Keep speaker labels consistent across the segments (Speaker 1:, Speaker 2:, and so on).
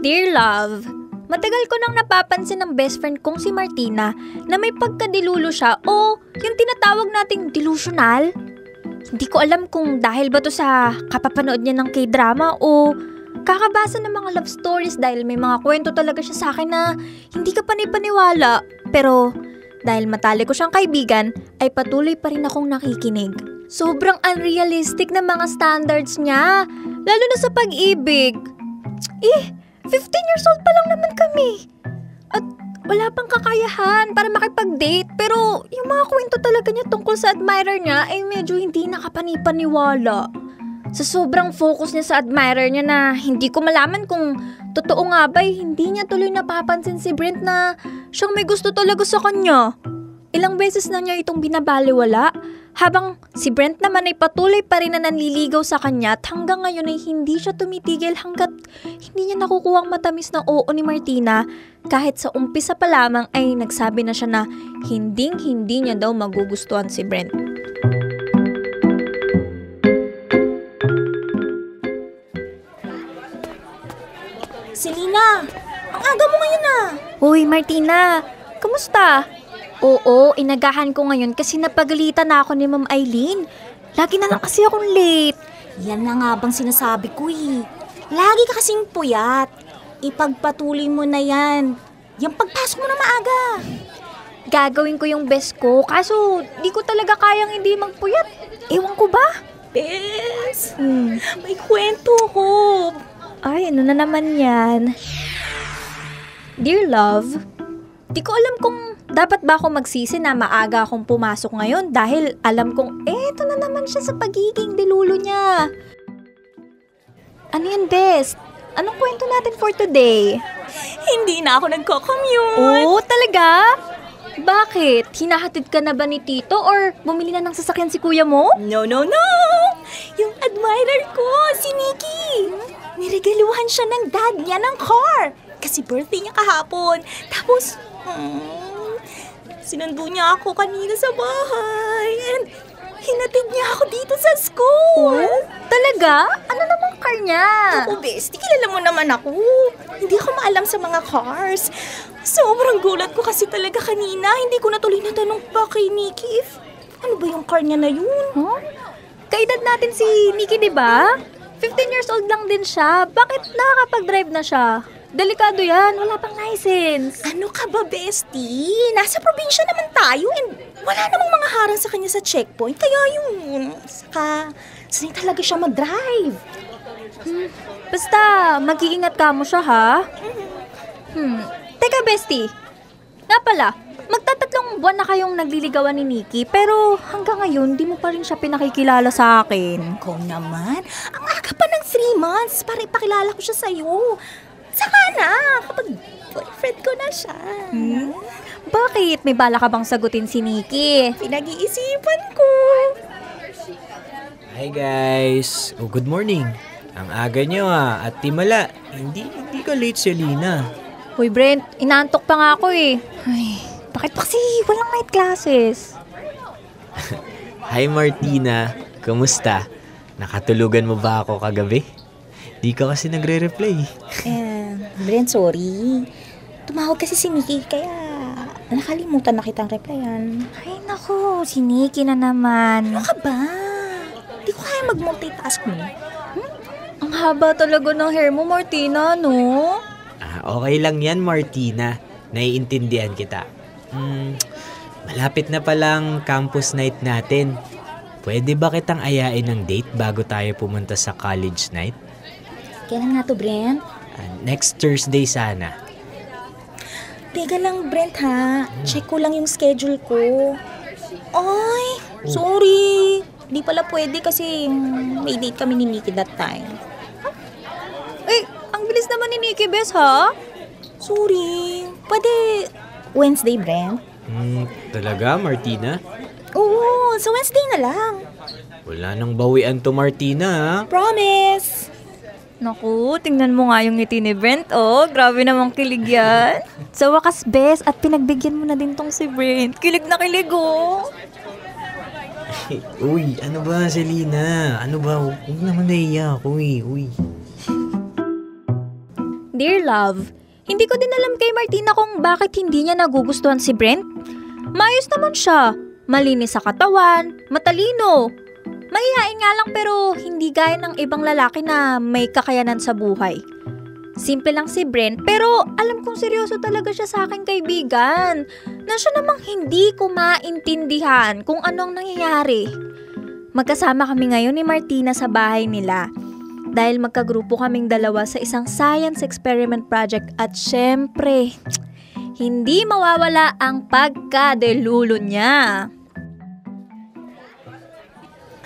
Speaker 1: Dear love, matagal ko nang napapansin ng best friend kong si Martina na may pagkadilulo siya o yung tinatawag nating delusional. Hindi ko alam kung dahil ba to sa kapapanood niya ng K-drama o kakabasa ng mga love stories dahil may mga kwento talaga siya sa akin na hindi ka panipaniwala. Pero dahil matalik ko siyang kaibigan ay patuloy pa rin akong nakikinig. Sobrang unrealistic na mga standards niya, lalo na sa pag-ibig. 15 years old pa lang naman kami. At wala pang kakayahan para makipag-date. Pero yung mga kwento talaga niya tungkol sa admirer niya ay medyo hindi nakapanipaniwala. Sa sobrang focus niya sa admirer niya na hindi ko malaman kung totoo nga ba hindi niya tuloy napapansin si Brent na siyang may gusto talaga sa kanya. Ilang beses na niya itong binabaliwala, habang si Brent naman ay patuloy pa rin na nanliligaw sa kanya at hanggang ngayon ay hindi siya tumitigil hanggat hindi niya nakukuha ang matamis na oo ni Martina, kahit sa umpisa pa lamang ay nagsabi na siya na hindi niya daw magugustuhan si Brent.
Speaker 2: Selena, ang aga mo ngayon ah.
Speaker 1: Uy Martina, kamusta? Oo, inagahan ko ngayon kasi napagalitan na ako ni Ma'am Eileen. Lagi na lang kasi akong late.
Speaker 2: Yan na nga bang sinasabi ko eh. Lagi ka kasing puyat. Ipagpatuloy mo na yan. Yung pagpasok mo na maaga.
Speaker 1: Gagawin ko yung best ko, kaso di ko talaga kayang hindi magpuyat. Ewan ko ba?
Speaker 2: Bes, may kwento ko.
Speaker 1: Ay, ano na naman yan? Dear love, di ko alam kung dapat ba ako magsisi na maaga akong pumasok ngayon dahil alam kong eto na naman siya sa pagiging dilulo niya. Ano yan, best? Anong kwento natin for today?
Speaker 2: Hindi na ako nagko-commute.
Speaker 1: Oo, talaga? Bakit? Hinahatid ka na ba ni Tito or bumili na ng sasakyan si kuya mo?
Speaker 2: No. Yung admirer ko, si Nikki. Niregaluhan siya ng dad niya ng car. Kasi birthday niya kahapon. Tapos, sinundo niya ako kanina sa bahay. And hinatid niya ako dito sa school.
Speaker 1: Oh? Talaga? Ano namang car niya?
Speaker 2: Oo, bestie. Kilala mo naman ako. Hindi ako maalam sa mga cars. Sobrang gulat ko kasi talaga kanina. Hindi ko na tuloy natanong pa kay Nikki if ano ba yung car niya na yun.
Speaker 1: Huh? Kaedad natin si Nikki, di ba? 15 years old lang din siya. Bakit nakakapag-drive na siya? Delikado yan. Wala pang license.
Speaker 2: Ano ka ba, bestie? Nasa probinsya naman tayo and wala namang mga harang sa kanya sa checkpoint. Kaya yun, sanay talaga siya mag-drive.
Speaker 1: Basta, mag-iingat ka mo siya, ha? Teka, bestie. Nga pala, magtatatlong buwan na kayong nagliligawan ni Nikki, pero hanggang ngayon, di mo pa rin siya pinakikilala sa akin.
Speaker 2: Ikaw naman, ang aga pa ng 3 months para ipakilala ko siya sa'yo. Saka na, kapag boyfriend ko na siya.
Speaker 1: Bakit? May bala ka bang sagutin si Nikki?
Speaker 2: Pinag-iisipan ko.
Speaker 3: Hi guys! Oh, good morning. Ang aga nyo at timala. Hindi ka late, Selena.
Speaker 1: Hoy Brent, inaantok pa nga ako eh. Ay, bakit pa kasi walang night classes?
Speaker 3: Hi Martina, kamusta? Nakatulugan mo ba ako kagabi? Di ka kasi nagre-reply.
Speaker 2: Brent, sorry. Tumawag kasi si Nikki, kaya nakalimutan na kitang replyan.
Speaker 1: Ay naku, si Nikki na naman.
Speaker 2: Ano ka ba? Di ko kaya mag-multitask mo.
Speaker 1: Ang haba talaga ng hair mo, Martina, no?
Speaker 3: Okay lang yan, Martina. Naiintindihan kita. Malapit na palang campus night natin. Pwede ba kitang ayain ng date bago tayo pumunta sa college night?
Speaker 2: Kailan nga to, Brent?
Speaker 3: Next Thursday sana.
Speaker 2: Teka lang, Brent, ha? Check ko lang yung schedule ko. Ay, sorry. Di pala pwede kasi may date kami ni Nikki that time.
Speaker 1: Eh, ang bilis naman ni Nikki, Bes, ha?
Speaker 2: Sorry. Pwede Wednesday, Brent?
Speaker 3: Talaga, Martina?
Speaker 2: Oo, sa Wednesday na lang.
Speaker 3: Wala nang bawian to, Martina, ha?
Speaker 2: Promise.
Speaker 1: Naku, tingnan mo nga yung ngiti ni Brent, oh. Grabe namang kilig yan. Sa wakas, Bes, at pinagbigyan mo na din tong si Brent. Kilig na kilig, oh.
Speaker 3: Uy, ano ba, Selena? Ano ba? Huwag naman naiiyak. Uy.
Speaker 1: Dear love, hindi ko din alam kay Martina kung bakit hindi niya nagugustuhan si Brent. Maayos naman siya, malinis sa katawan, matalino. Mahihain nga lang pero hindi gaya ng ibang lalaki na may kakayanan sa buhay. Simple lang si Brent pero alam kong seryoso talaga siya sa aking kaibigan. Na siya namang hindi ko maintindihan kung anong nangyayari. Magkasama kami ngayon ni Martina sa bahay nila. Dahil magkagrupo kaming dalawa sa isang science experiment project at syempre, hindi mawawala ang pagkadelulo niya.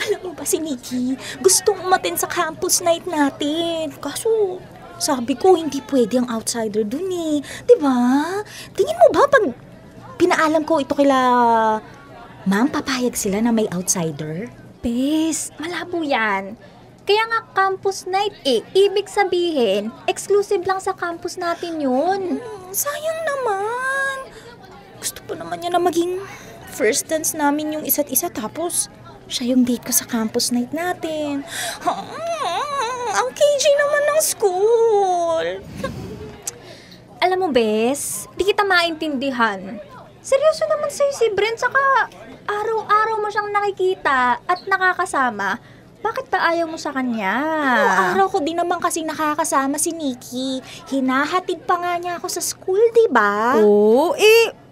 Speaker 2: Alam mo ba si Nikki, gustong umaten sa campus night natin. Kaso, sabi ko hindi pwede ang outsider dun eh. Diba? Tingin mo ba pag pinaalam ko ito kila ma'am, papayag sila na may outsider?
Speaker 1: Bes, malabo yan. Kaya nga campus night eh. Ibig sabihin, exclusive lang sa campus natin yun.
Speaker 2: Sayang naman. Gusto pa naman niya na maging first dance namin yung isa't isa tapos siya yung date ko sa campus night natin. Ang KJ naman ng school.
Speaker 1: Alam mo, Bes, di kita maintindihan. Seryoso naman sa'yo si Brent, saka araw-araw mo siyang nakikita at nakakasama. Bakit pa ayaw mo sa kanya?
Speaker 2: Araw ko din naman kasi nakakasama si Nikki. Hinahatid pa nga niya ako sa school, diba?
Speaker 1: Oo,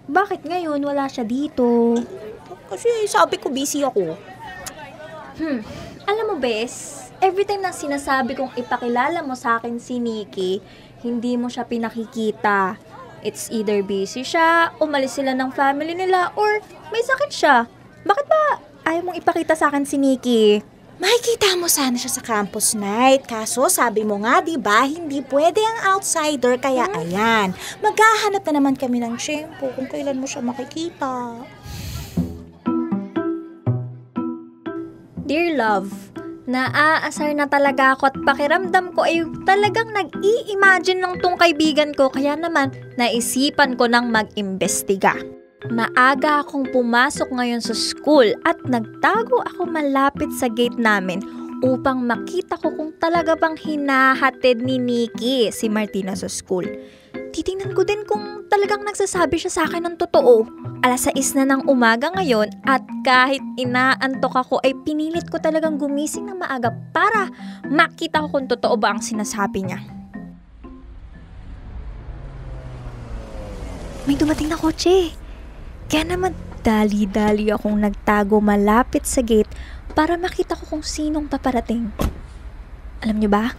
Speaker 1: bakit ngayon wala siya dito?
Speaker 2: Kasi sabi ko busy ako.
Speaker 1: Alam mo, Bes, every time na sinasabi kong ipakilala mo sa akin si Nikki, hindi mo siya pinakikita. It's either busy siya, umalis sila ng family nila, or may sakit siya. Bakit ba ayaw mong ipakita sa akin si Nikki?
Speaker 2: Makikita mo sana siya sa campus night. Kaso sabi mo nga, diba, hindi pwede ang outsider. Kaya ayan, maghahanap na naman kami ng tiyempo kung kailan mo siya makikita.
Speaker 1: Dear love, naaasar na talaga ako at pakiramdam ko ay talagang nag-i-imagine lang tong kaibigan ko. Kaya naman, naisipan ko nang mag-imbestiga. Maaga akong pumasok ngayon sa school at nagtago ako malapit sa gate namin upang makita ko kung talaga bang hinahatid ni Nikki si Martina sa school. Titingnan ko din kung talagang nagsasabi siya sa akin ng totoo. 6:00 na ng umaga ngayon at kahit inaantok ako ay pinilit ko talagang gumising ng maaga para makita ko kung totoo ba ang sinasabi niya. May dumating na kotse. Kaya naman dali-dali akong nagtago malapit sa gate para makita ko kung sinong paparating. Alam niyo ba?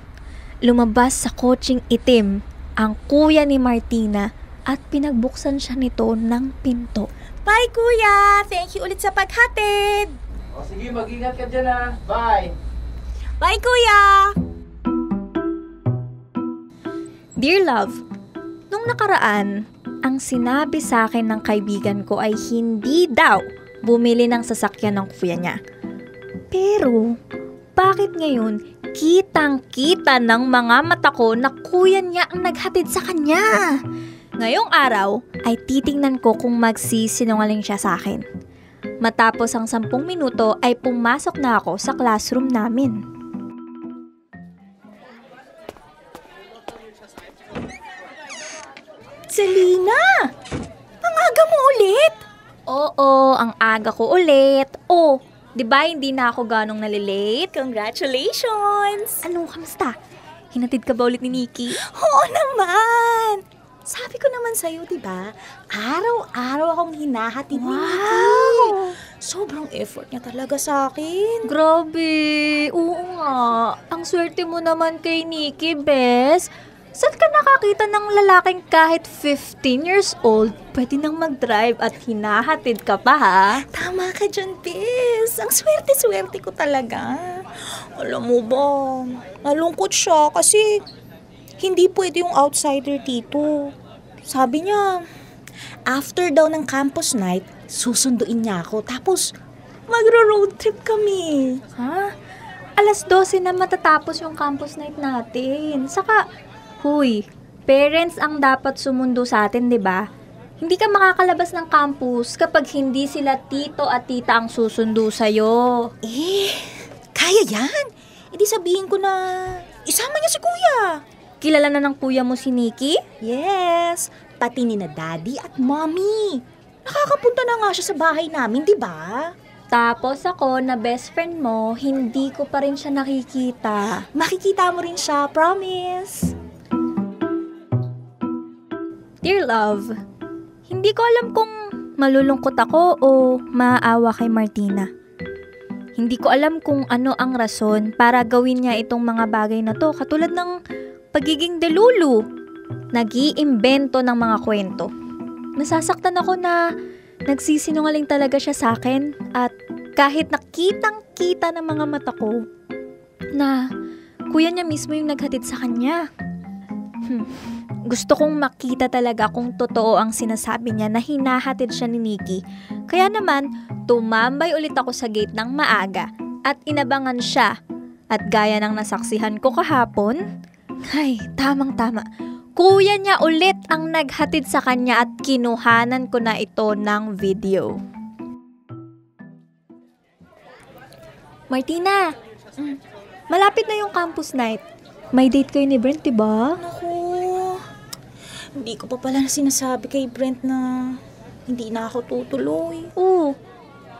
Speaker 1: Lumabas sa kotseng itim ang kuya ni Martina at pinagbuksan siya nito ng pinto.
Speaker 2: Bye, kuya! Thank you ulit sa paghatid!
Speaker 4: O sige, mag-ingat ka dyan ha. Bye!
Speaker 2: Bye, kuya!
Speaker 1: Dear love, nung nakaraan, ang sinabi sa akin ng kaibigan ko ay hindi daw bumili ng sasakyan ng kuya niya. Pero, bakit ngayon kitang-kita ng mga mata ko na kuya niya ang naghatid sa kanya? Ngayong araw ay titingnan ko kung magsisinungaling siya sa akin. Matapos ang 10 minuto ay pumasok na ako sa classroom namin.
Speaker 2: Selena! Ang aga mo ulit!
Speaker 1: Oo, ang aga ko ulit. Oh, di ba hindi na ako ganong nalilate?
Speaker 2: Congratulations!
Speaker 1: Ano, kamusta? Hinatid ka ba ulit ni Nikki?
Speaker 2: Oo naman! Sabi ko naman sa'yo, diba? Araw-araw akong hinahatid ni Nikki. Sobrang effort niya talaga sa akin.
Speaker 1: Grabe! Oo nga. Ang swerte mo naman kay Nikki, Bes. Saan ka nakakita ng lalaking kahit 15 years old, pwede nang mag-drive at hinahatid ka pa, ha?
Speaker 2: Tama ka dyan, Bes. Ang swerte-swerte ko talaga. Alam mo ba, nalungkot siya kasi hindi pwede yung outsider dito. Sabi niya, after daw ng campus night, susunduin niya ako. Tapos, magro-road trip kami.
Speaker 1: Ha? 12:00 na matatapos yung campus night natin. Saka, huy, parents ang dapat sumundo sa atin, di ba? Hindi ka makakalabas ng campus kapag hindi sila tito at tita ang susundo sa'yo.
Speaker 2: Kaya yan. E di sabihin ko na isama niya si kuya.
Speaker 1: kilala na ng kuya mo si Nikki?
Speaker 2: Yes, pati ni na daddy at mommy. Nakakapunta na nga siya sa bahay namin, di ba?
Speaker 1: Tapos ako na best friend mo, hindi ko pa rin siya nakikita.
Speaker 2: Makikita mo rin siya, promise.
Speaker 1: Dear love, hindi ko alam kung malulungkot ako o maaawa kay Martina. Hindi ko alam kung ano ang rason para gawin niya itong mga bagay na to, katulad ng pagiging delulu, nag-iimbento ng mga kwento. Nasasaktan ako na nagsisinungaling talaga siya sa akin at kahit nakitang-kita ng mga mata ko na kuya niya mismo yung naghatid sa kanya. Gusto kong makita talaga kung totoo ang sinasabi niya na hinahatid siya ni Nikki. Kaya naman, tumambay ulit ako sa gate ng maaga at inabangan siya. At gaya ng nasaksihan ko kahapon, ay, tamang-tama. Kuya niya ulit ang naghatid sa kanya at kinuhanan ko na ito ng video. Martina, malapit na yung campus night. May date kayo ni Brent, diba?
Speaker 2: Naku, hindi ko pa pala sinasabi kay Brent na hindi na ako tutuloy.
Speaker 1: Oo,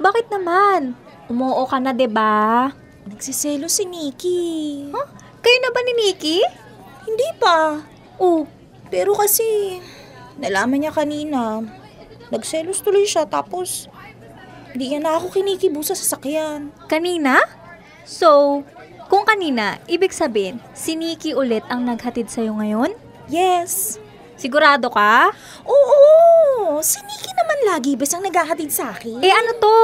Speaker 1: bakit naman? Umuo ka na, diba?
Speaker 2: Nagsiselo si Nikki.
Speaker 1: Huh? Kayo na ba ni Nikki?
Speaker 2: Hindi pa.
Speaker 1: Oo.
Speaker 2: Pero kasi, nalaman niya kanina, nagselos tuloy siya tapos hindi niya na ako kinikibo sa sasakyan.
Speaker 1: Kanina? So, kung kanina, ibig sabihin, si Nikki ulit ang naghatid sa'yo ngayon?
Speaker 2: Yes.
Speaker 1: Sigurado ka?
Speaker 2: Oo, si Nikki naman lagi bes ang naghahatid sa akin.
Speaker 1: Eh ano to?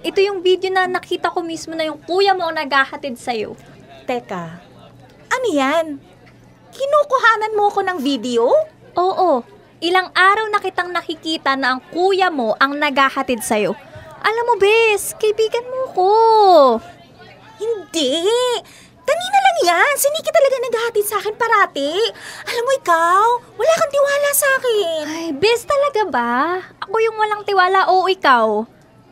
Speaker 1: Ito yung video na nakita ko mismo na yung kuya mo ang naghahatid sa'yo.
Speaker 2: Teka, ano yan? Kinukuhanan mo ko ng video?
Speaker 1: Oo, ilang araw na kitang nakikita na ang kuya mo ang naghahatid sa'yo. Alam mo, bes, kaibigan mo ko.
Speaker 2: Hindi. Kanina lang yan. Si Nikki talaga naghahatid sa akin parati. Alam mo ikaw, wala kang tiwala sa akin.
Speaker 1: Ay, bes talaga ba? Ako yung walang tiwala o ikaw?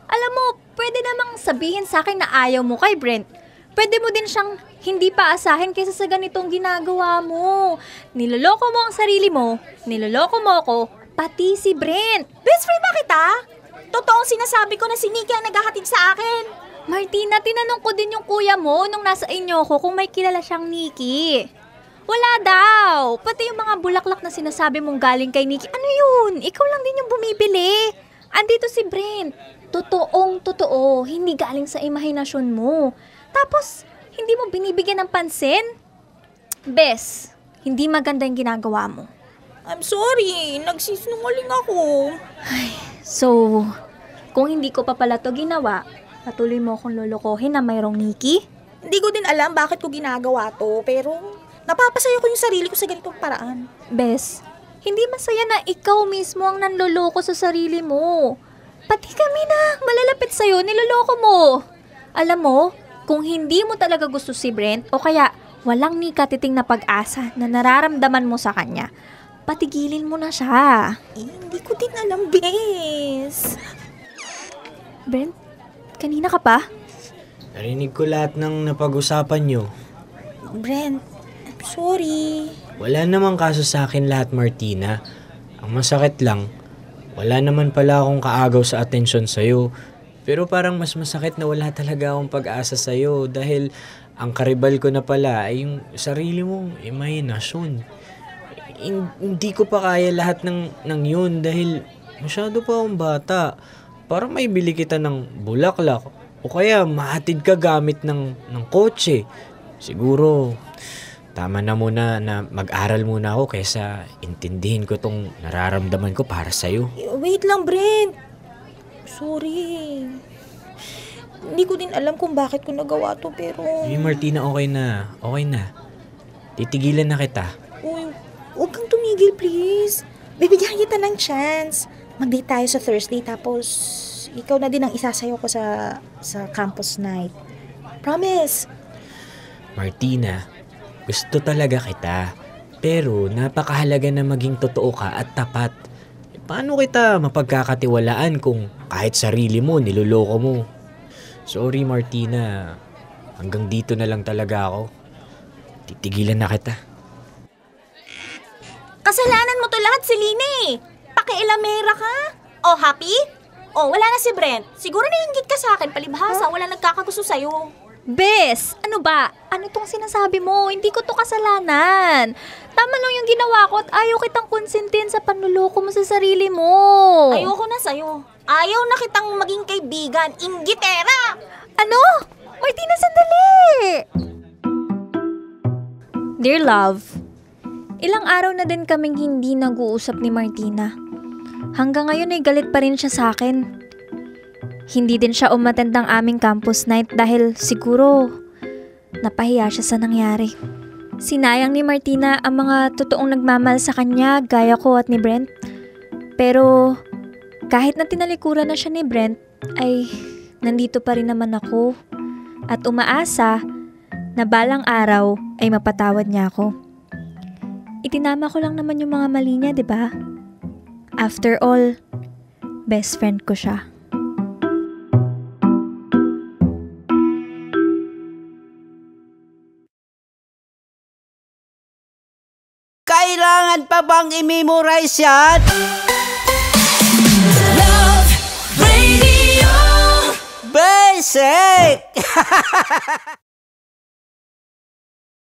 Speaker 1: Alam mo, pwede namang sabihin sa akin na ayaw mo kay Brent. Pwede mo din siyang hindi pa asahin kaysa sa ganitong ginagawa mo. Niloloko mo ang sarili mo, niloloko mo ako, pati si Brent.
Speaker 2: Best friend ba kita? Totoong sinasabi ko na si Nikki ang naghahatid sa akin.
Speaker 1: Martina, tinanong ko din yung kuya mo nung nasa inyo ko kung may kilala siyang Nikki. Wala daw. Pati yung mga bulaklak na sinasabi mong galing kay Nikki. Ano yun? Ikaw lang din yung bumibili. Andito si Brent. Totoong totoo. Hindi galing sa imahinasyon mo. Tapos, hindi mo binibigyan ng pansin? Bes, hindi maganda yung ginagawa mo.
Speaker 2: I'm sorry. Nagsisinungaling ako.
Speaker 1: So, kung hindi ko pa pala to ginawa, patuloy mo akong lolokohin na mayroong Nikki?
Speaker 2: Hindi ko din alam bakit ko ginagawa to, pero napapasaya ko yung sarili ko sa ganitong paraan.
Speaker 1: Bes, hindi masaya na ikaw mismo ang nanloloko sa sarili mo. Pati kami na malalapit sa'yo, niloloko mo. Alam mo, kung hindi mo talaga gusto si Brent o kaya walang ni katiting na pag-asa na nararamdaman mo sa kanya, patigilin mo na siya.
Speaker 2: Hindi ko din alam, bes.
Speaker 1: Brent, kanina ka pa?
Speaker 3: Narinig ko lahat ng napag-usapan nyo.
Speaker 2: Brent, I'm sorry.
Speaker 3: Wala namang kaso sa akin lahat, Martina. Ang masakit lang, wala naman pala akong kaagaw sa atensyon sa'yo. Pero parang mas masakit na wala talaga akong pag-asa sa'yo dahil ang karibal ko na pala ay yung sarili mong imahinasyon. Hindi ko pa kaya lahat ng yun dahil masyado pa akong bata. Para may bili kita ng bulaklak o kaya mahatid ka gamit ng kotse. Siguro, tama na muna na mag-aral muna ako kaysa intindihin ko tong nararamdaman ko para sa'yo.
Speaker 2: Wait lang, Brent. Sorry. Hindi ko din alam kung bakit ko nagawa to, pero...
Speaker 3: Hey Martina, okay na. Okay na. Titigilan na kita.
Speaker 2: Uy, huwag kang tumigil, please. Bibigyan kita ng chance. Mag-date tayo sa Thursday, tapos ikaw na din ang isasayaw ko sa campus night. Promise.
Speaker 3: Martina, gusto talaga kita. Pero napakahalaga na maging totoo ka at tapat. Paano kita mapagkakatiwalaan kung kahit sarili mo, niloloko mo? Sorry Martina, hanggang dito na lang talaga ako. Titigilan na kita.
Speaker 2: Kasalanan mo to lahat, Celine eh. Pakialamera ka. Oh, happy? Oh, wala na si Brent. Siguro naiinggit ka sa akin, palibhasa. Wala nagkakagusto sa'yo.
Speaker 1: Bes, ano ba? Ano tong sinasabi mo? Hindi ko to kasalanan. Tama lang yung ginawa ko at ayaw kitang konsintin sa panluloko mo sa sarili mo.
Speaker 2: Ayoko na sa'yo. Ayaw na kitang maging kaibigan. Inggitera!
Speaker 1: Ano? Martina, sandali! Dear love, ilang araw na din kaming hindi nag-uusap ni Martina. Hanggang ngayon ay galit pa rin siya sa akin. Hindi din siya umattend ng aming campus night dahil siguro napahiya siya sa nangyari. Sinayang ni Martina ang mga totoong nagmamahal sa kanya gaya ko at ni Brent. Pero kahit na tinalikuran na siya ni Brent, ay nandito pa rin naman ako at umaasa na balang araw ay mapatawad niya ako. Itinama ko lang naman yung mga mali niya, 'di ba? After all, best friend ko siya.
Speaker 5: Kailangan pa bang i-memorize yan?
Speaker 6: Love Radio.
Speaker 5: Basic!